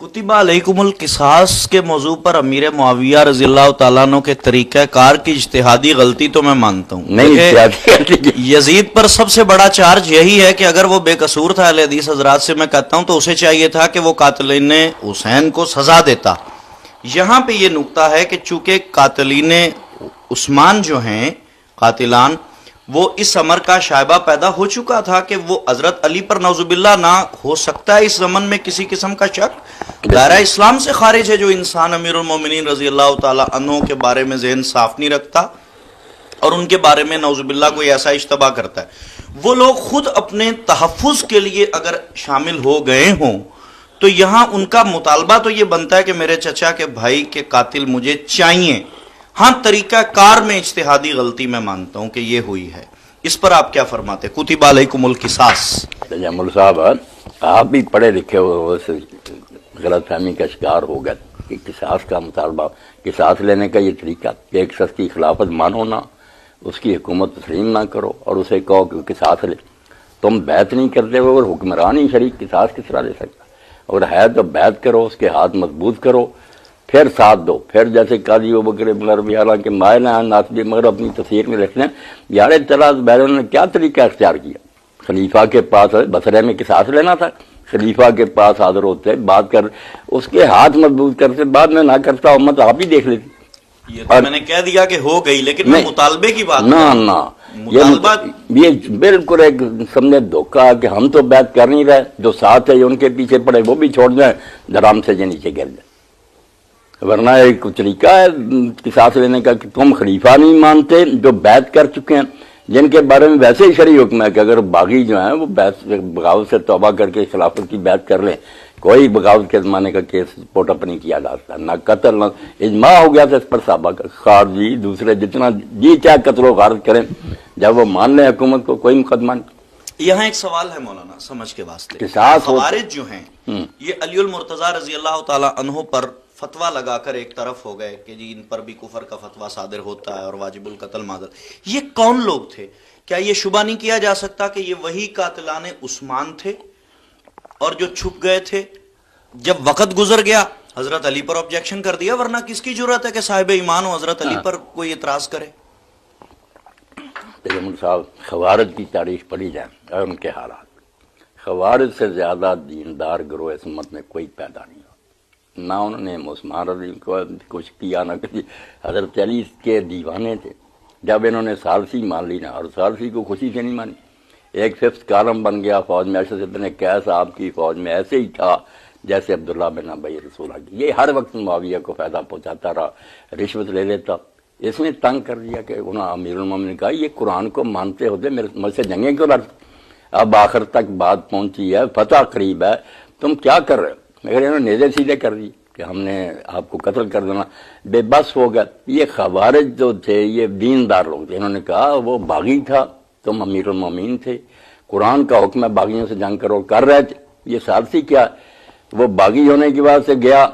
कुतिबा अलैकुमुल किसास के मौजू पर अमीर मुआविया रजी अल्लाह तआला अन्हु के तरीक़ा कार की इज्तिहादी गलती तो मैं मानता हूँ। नहीं, यजीद पर सबसे बड़ा चार्ज यही है कि अगर वो बेकसूर था, अहले हदीस हजरात से मैं कहता हूँ, तो उसे चाहिए था कि वो कातिलीन हुसैन को सजा देता। यहाँ पे ये नुक्ता है कि चूंकि कातिलीन उस्मान जो हैं कातिलान, वो इस अमर का शायबा पैदा हो चुका था कि वो हजरत अली पर नौजुबिल्ला ना हो सकता है इस जमन में किसी किस्म का शक, दायरा इस्लाम से खारिज है। जो इंसान अमीरुल मोमिनीन रजी अल्लाह ताला अन्हु के बारे में जहन साफ नहीं रखता और उनके बारे में नौजुबिल्ला कोई ऐसा इज्तबा करता है, वो लोग खुद अपने तहफ़्फ़ुज़ के लिए अगर शामिल हो गए हों तो यहाँ उनका मुतालबा तो ये बनता है कि मेरे चचा के भाई के कातिल मुझे चाहिए। हाँ, तरीका कार में इज्तिहादी गलती मैं मानता हूँ कि ये हुई है। इस पर आप क्या फरमाते? कुतिबा अलैकुमुल किसास। तजम्मुल साहब, आप भी पढ़े लिखे हो, गलत फहमी का शिकार हो गए कि किसास का मुतालबा, किसास लेने का ये तरीका कि एक शख्स की खिलाफत मानो ना, उसकी हुकूमत तस्लीम ना करो और उसे कहो कि किसास ले। तुम बैत नहीं करते हो और हुक्मरान ही शरीक किसास किस तरह ले सकता? और है तो बैत करो, उसके हाथ मजबूत करो, फिर साथ दो। फिर जैसे काजी अबू बकर इब्न अरबी हालांकि मायना नासबी मगर अपनी तफसीर में लिखते हैं, यार तलाश बैरों ने क्या तरीका अख्तियार किया। खलीफा के पास बसरे में किसास लेना था, खलीफा के पास हाजिर होते, बात कर, उसके हाथ मजबूत करते, बाद में ना करता उम्मत आप ही देख लेती। ये तो मैंने कह दिया कि हो गई, लेकिन मैं मुतालबे की बात ना ना, ये बिल्कुल एक समझे धोखा कि हम तो बैत कर नहीं रहे, जो साथ है उनके पीछे पड़े वो भी छोड़ जाए, धराम से जो नीचे गिर जाए। वरना एक तरीका है किसास लेने का कि तुम खलीफा नहीं मानते जो बैत कर चुके हैं, जिनके बारे में वैसे ही शरई हुक्म है कि अगर बागी जो है वो बगावत से तौबा करके खिलाफत की बैत कर लें, कोई बगावत के जमाने का केस पोटअप नहीं किया जा सकता, ना कत्ल ना इजमा हो गया था इस पर साहबा का। खारजी दूसरे जितना जी चाहे कत्ल गारत करें, जब वो मान लें हुकूमत को कोई मुकदमा नहीं। यहाँ एक सवाल है मौलाना समझ के वास्ते, किसास खारिज जो हैं ये अलीउल मुर्तजा रजी अल्लाह ताला अन्हु पर फतवा लगाकर एक तरफ हो गए कि जी इन पर भी कुफर का फतवा सादिर होता है और वाजिबुल कत्ल मादर। ये कौन लोग थे? क्या ये शुबा नहीं किया जा सकता कि ये वही कातिलाने उस्मान थे और जो छुप गए थे, जब वक्त गुजर गया हजरत अली पर ऑब्जेक्शन कर दिया, वरना किसकी जरूरत है कि साहिब ईमान हो हजरत अली पर कोई एतराज करे? तैयमुल साहब, खवारिज की तारीख पढ़ी जाए और उनके हालात, खवारिज से ज्यादा दीनदार गिरोह इस उम्मत में कोई पैदा नहीं, ना उन्होंने उस्मान रज़ी को कुछ किया ना किसी। हज़रत अली के दीवाने थे, जब इन्होंने सालसी मान ली ना, और सालसी को खुशी से नहीं मानी, एक फिफ्थ कालम बन गया फौज में। अशरफ इब्न कैस आपकी फौज में ऐसे ही था जैसे अब्दुल्ला बिन अबई रसूला की। ये हर वक्त मुआविया को फायदा पहुंचाता रहा, रिश्वत ले लेता। इसने तंग कर दिया कि उन्होंने अमीरुल मोमिनीन ने कहा ये कुरान को मानते होते मुझसे जंगें क्यों लड़ते? अब आखिर तक बात पहुंची है, फतह करीब है, तुम क्या कर रहे हो? मगर इन्होंने नेज़े सीधे कर दी कि हमने आपको कत्ल कर देना, बेबस हो गया। ये खवारिज जो थे ये दीनदार लोग थे, इन्होंने कहा वो बागी था, तुम अमीरुल मोमिनीन थे, कुरान का हुक्म है बागियों से जंग करो, कर रहे थे। ये सालसी क्या, वो बागी होने की वजह से गया,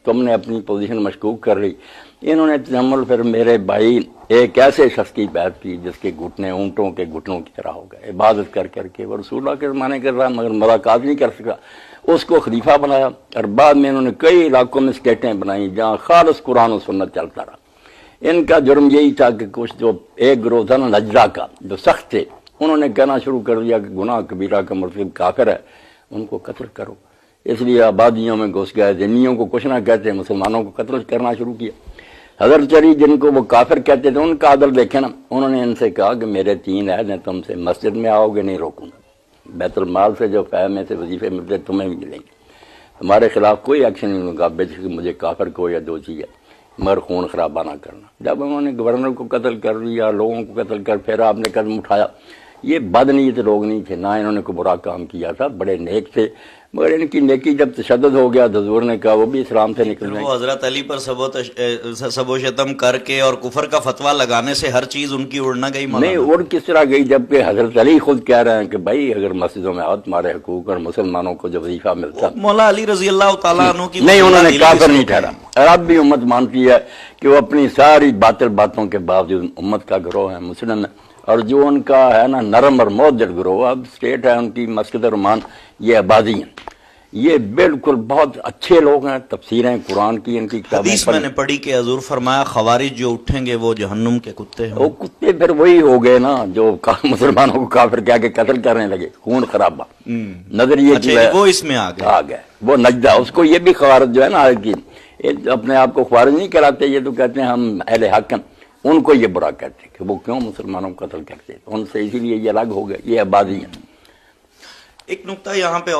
तुमने अपनी पोजीशन मशकूक कर ली। इन्होंने तजम्मुल, फिर मेरे भाई एक ऐसे शख्स की बैत की जिसके घुटने ऊँटों के घुटनों की तरह हो गए, इबादत कर करके वो रसूलुल्लाह के ज़माने कर रहा मगर मुलाकात नहीं कर सका, उसको खलीफा बनाया। और बाद में इन्होंने कई इलाकों में स्टेटें बनाई जहाँ खालिस कुरान और सुन्नत चलता रहा। इनका जुर्म यही था कि कुछ जो एक गिरोह था ना नजरा का, जो सख्त थे, उन्होंने कहना शुरू कर दिया कि गुनाह कबीरा का मुर्तकिब काफिर है, उनको कत्ल करो। इसलिए आबादियों में घुस गए, जिन्नियों को कुछ ना कहते, मुसलमानों को कत्ल करना शुरू किया। हजरत अली जिनको वो काफिर कहते थे उनका अदल देखे ना, उन्होंने इनसे कहा कि मेरे 3 ऐद हैं, तुमसे मस्जिद में आओगे नहीं रोकूंगा, बैतुल माल से जो फैम में से वजीफे मिलते तुम्हें भी मिलेंगे, तुम्हारे खिलाफ कोई एक्शन नहीं लूँगा, बेशक मुझे काफिर को या 2 चीज़ है, मगर खून खराबा ना करना। जब उन्होंने गवर्नर को कत्ल कर दिया, लोगों को कत्ल कर, फिर आपने कदम उठाया। ये बदनीयत लोग नहीं थे, ना इन्होंने कोई बुरा काम किया था, बड़े नेक थे, मगर इनकी नेकी जब तशद्दुद हो गया, हजूर ने कहा वो भी इस्लाम से निकल गए। वो हजरत अली पर सबो शतम करके और कुफर का फतवा लगाने से हर चीज उनकी उड़ ना गई? नहीं, उड़ किस तरह गई, जबकि हजरत अली खुद कह रहे हैं कि भाई अगर मस्जिदों में आओ तुम्हारे हकूक और मुसलमानों को जो वजीफा मिलता। मौला अली रजी अल्लाह तआला अन्हु की नहीं, उन्होंने काफिर नहीं ठहरा। और अब भी उम्मत मानती है कि वो अपनी सारी बातिल बातों के बावजूद उम्मत का गिरोह है, मुस्लिम है। और जो उनका है ना नरम और मौजूद गिरोह, अब स्टेट है उनकी मस्जिद रुमान, ये आबादी है, یہ بالکل بہت اچھے لوگ ہیں، تفسیریں قرآن کی ان کی کتابیں حدیث میں نے پڑھی کہ حضور فرمایا خوارج جو اٹھیں گے وہ جہنم کے کتے ہیں. وہ کتے پھر وہی ہو گئے نا جو مسلمانوں کو کافر کہہ کے قتل کرنے لگے، خون خرابہ نظریے کی اچھا وہ اس میں آ گئے. وہ نجدہ، اس کو یہ بھی خوارج جو ہے نا آج کی، اپنے آپ کو خوارج نہیں کراتے، یہ تو کہتے ہیں ہم اہل حق ہیں، ان کو یہ برا کہتے ہیں کہ وہ کیوں مسلمانوں کو قتل کرتے، ان سے اسی لیے یہ الگ ہو گئے، یہ آبادی ہیں. ایک نقطہ یہاں پہ اور